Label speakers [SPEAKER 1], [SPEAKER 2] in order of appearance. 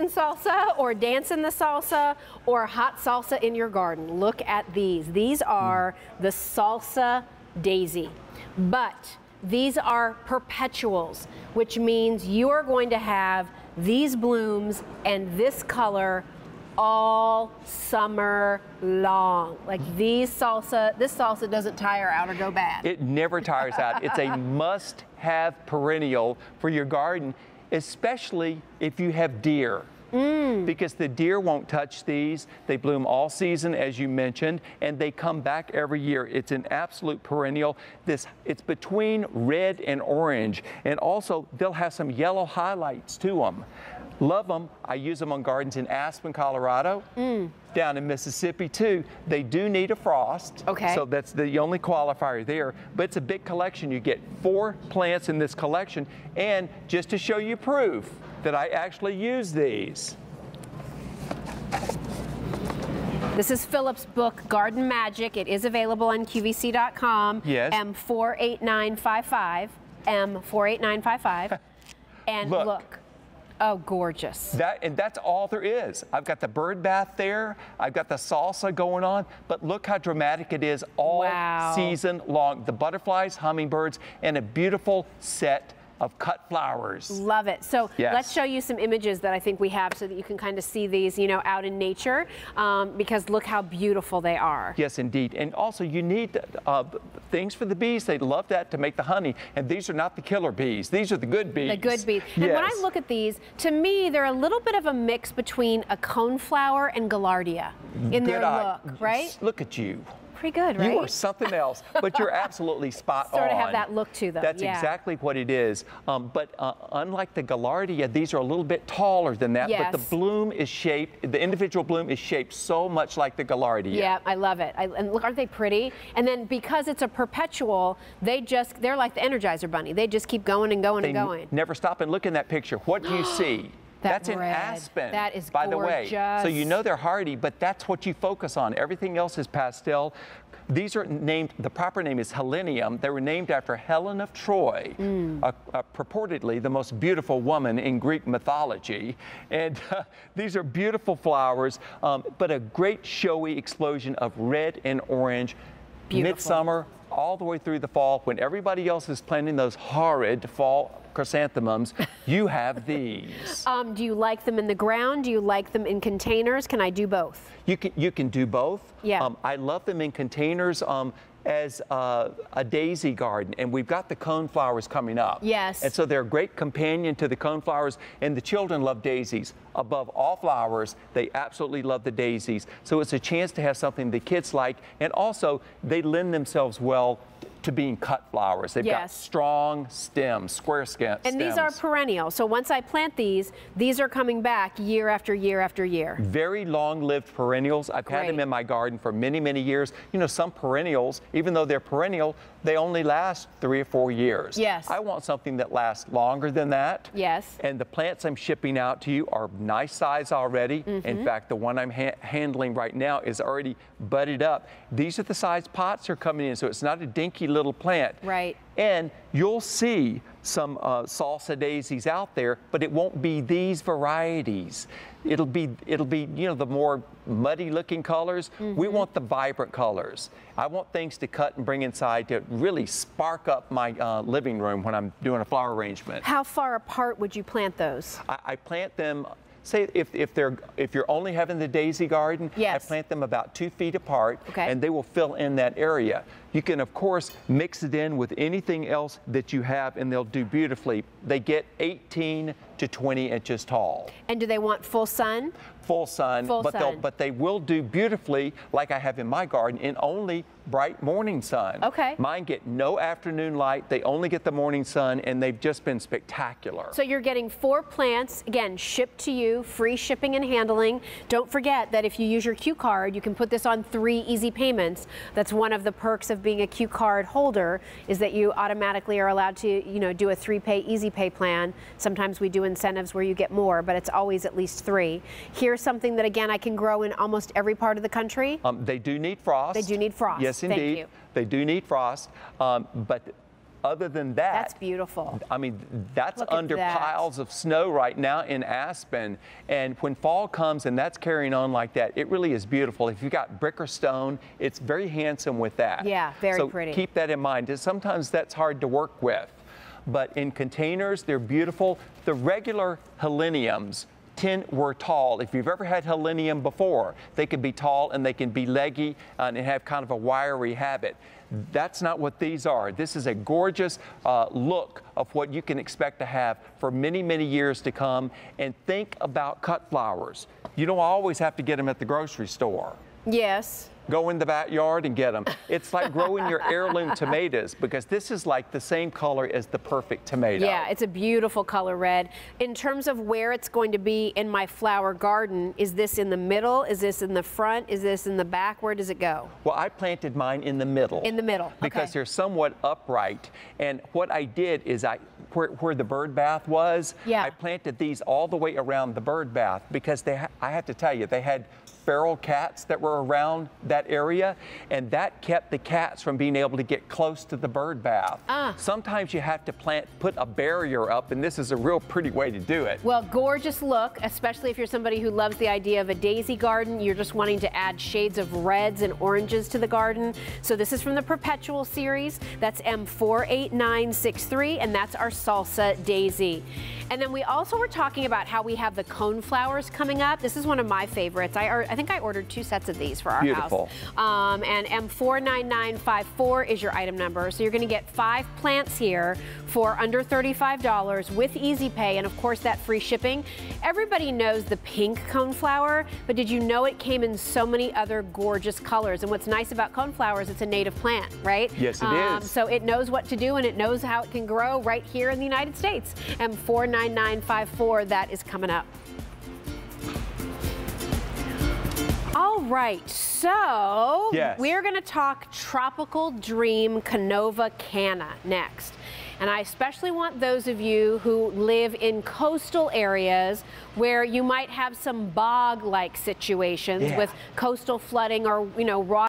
[SPEAKER 1] salsa or dancing the salsa or hot salsa in your garden. Look at these. These are the salsa daisy, but these are perpetuals, which means you are going to have these blooms and this color all summer long. Like this salsa doesn't tire out or go bad.
[SPEAKER 2] It never tires out. It's a must-have perennial for your garden, especially if you have deer. Because the deer won't touch these. They bloom all season, as you mentioned, and they come back every year. It's an absolute perennial. It's between red and orange, and also they'll have some yellow highlights to them. Love them. I use them on gardens in Aspen, Colorado, down in Mississippi too. They do need a frost, so that's the only qualifier there, but it's a big collection. You get 4 plants in this collection, and just to show you proof that I actually use these.
[SPEAKER 1] This is Philip's book, Garden Magic. It is available on QVC.com.
[SPEAKER 2] Yes.
[SPEAKER 1] M48955. M48955. And look. Oh, gorgeous.
[SPEAKER 2] And that's all there is. I've got the bird bath there. I've got the salsa going on. But look how dramatic it is all season long. The butterflies, hummingbirds, and a beautiful set of cut flowers.
[SPEAKER 1] Love it. So let's show you some images that I think we have so that you can kind of see these, you know, out in nature, because look how beautiful they are.
[SPEAKER 2] Yes, indeed. And also you need things for the bees. They love that to make the honey. And these are not the killer bees. These are the good bees.
[SPEAKER 1] The good bees. And when I look at these, to me, they're a little bit of a mix between a coneflower and gaillardia in their look, right?
[SPEAKER 2] Look at you.
[SPEAKER 1] Pretty good, right?
[SPEAKER 2] You are something else, but you're absolutely spot on.
[SPEAKER 1] Sort of have that look to them.
[SPEAKER 2] That's exactly what it is. But unlike the gaillardia, these are a little bit taller than that. But the bloom is shaped, the individual bloom is shaped so much like the gaillardia.
[SPEAKER 1] Yeah, I love it. And look, aren't they pretty? And then because it's a perpetual, they're like the Energizer Bunny. They just keep going and going and going.
[SPEAKER 2] Never stop. And look in that picture. What do you see? That's an aspen,
[SPEAKER 1] that is
[SPEAKER 2] by the way. So you know they're hardy, but that's what you focus on. Everything else is pastel. These are named, the proper name is Helenium. They were named after Helen of Troy, purportedly the most beautiful woman in Greek mythology. And these are beautiful flowers, but a great showy explosion of red and orange. Midsummer, all the way through the fall, when everybody else is planting those horrid fall chrysanthemums, you have these.
[SPEAKER 1] Do you like them in the ground? Do you like them in containers? Can I do both?
[SPEAKER 2] You can do both.
[SPEAKER 1] Yeah.
[SPEAKER 2] I love them in containers as a daisy garden, and we've got the coneflowers coming up.
[SPEAKER 1] Yes.
[SPEAKER 2] And so they're a great companion to the coneflowers, and the children love daisies. Above all flowers, they absolutely love the daisies. So it's a chance to have something the kids like, and also they lend themselves well to being cut flowers. They've got strong stems, square stems.
[SPEAKER 1] And these are perennial. So once I plant these are coming back year after year after year.
[SPEAKER 2] Very long-lived perennials. I've had them in my garden for many, many years. You know, some perennials, even though they're perennial, they only last 3 or 4 years.
[SPEAKER 1] Yes.
[SPEAKER 2] I want something that lasts longer than that.
[SPEAKER 1] Yes.
[SPEAKER 2] And the plants I'm shipping out to you are nice size already. In fact, the one I'm handling right now is already budded up. These are the size pots they're coming in, so it's not a dinky little plant.
[SPEAKER 1] Right.
[SPEAKER 2] And you'll see some salsa daisies out there, but it won't be these varieties. It'll be you know, the more muddy looking colors. We want the vibrant colors. I want things to cut and bring inside to really spark up my living room when I'm doing a flower arrangement.
[SPEAKER 1] How far apart would you plant those?
[SPEAKER 2] I plant them, say if you're only having the daisy garden, I plant them about 2 feet apart, and they will fill in that area. You can, of course, mix it in with anything else that you have, and they'll do beautifully. They get 18 to 20 inches tall.
[SPEAKER 1] And do they want full sun?
[SPEAKER 2] Full sun, but they will do beautifully, like I have in my garden, in only bright morning sun.
[SPEAKER 1] Okay.
[SPEAKER 2] Mine get no afternoon light. They only get the morning sun, and they've just been spectacular.
[SPEAKER 1] So you're getting 4 plants, again, shipped to you, free shipping and handling. Don't forget that if you use your Q card, you can put this on 3 easy payments. That's one of the perks of being a Q card holder, is that you automatically are allowed to, you know, do a 3-pay easy pay plan. Sometimes we do incentives where you get more, but it's always at least 3. Here's something that, again, I can grow in almost every part of the country.
[SPEAKER 2] They do need frost.
[SPEAKER 1] They do need frost.
[SPEAKER 2] Yes, indeed.
[SPEAKER 1] Thank you.
[SPEAKER 2] They do need frost, but other than that,
[SPEAKER 1] that's beautiful.
[SPEAKER 2] I mean, that's
[SPEAKER 1] Look at
[SPEAKER 2] under
[SPEAKER 1] that.
[SPEAKER 2] piles of snow right now in Aspen. And when fall comes and that's carrying on like that, it really is beautiful. If you've got brick or stone, it's very handsome with that.
[SPEAKER 1] Yeah, very pretty.
[SPEAKER 2] So keep that in mind. Sometimes that's hard to work with. But in containers, they're beautiful. The regular heleniums were tall. If you've ever had helenium before, they can be tall and they can be leggy and have kind of a wiry habit. That's not what these are. This is a gorgeous look of what you can expect to have for many, many years to come. And think about cut flowers. You don't always have to get them at the grocery store.
[SPEAKER 1] Yes.
[SPEAKER 2] Go in the backyard and get them. It's like growing your heirloom tomatoes, because this is like the same color as the perfect tomato.
[SPEAKER 1] Yeah, it's a beautiful color red. In terms of where it's going to be in my flower garden, is this in the middle? Is this in the front? Is this in the back? Where does it go?
[SPEAKER 2] Well, I planted mine in the middle.
[SPEAKER 1] In the middle,
[SPEAKER 2] because
[SPEAKER 1] okay.
[SPEAKER 2] they're somewhat upright. And what I did is where the bird bath was,
[SPEAKER 1] yeah.
[SPEAKER 2] I planted these all the way around the bird bath, because I have to tell you, they had feral cats that were around that area, and that kept the cats from being able to get close to the bird bath. Sometimes you have to put a barrier up, and this is a real pretty way to do it.
[SPEAKER 1] Well, gorgeous look, especially if you're somebody who loves the idea of a daisy garden. You're just wanting to add shades of reds and oranges to the garden. So this is from the Perpetual series. That's M48963, and that's our salsa daisy. And then we also were talking about how we have the cone flowers coming up. This is one of my favorites. I think I ordered 2 sets of these for our
[SPEAKER 2] Beautiful.
[SPEAKER 1] house. And M49954 is your item number. So you're going to get 5 plants here for under $35 with easy pay, and of course that free shipping. Everybody knows the pink coneflower, but did you know it came in so many other gorgeous colors? And what's nice about coneflowers, it's a native plant, right?
[SPEAKER 2] Yes, it is.
[SPEAKER 1] So it knows what to do, and it knows how it can grow right here in the United States. M49954, that is coming up. All right, so
[SPEAKER 2] yes.
[SPEAKER 1] We're going to talk Tropical Dream Canova Canna next. And I especially want those of you who live in coastal areas where you might have some bog-like situations with coastal flooding or, raw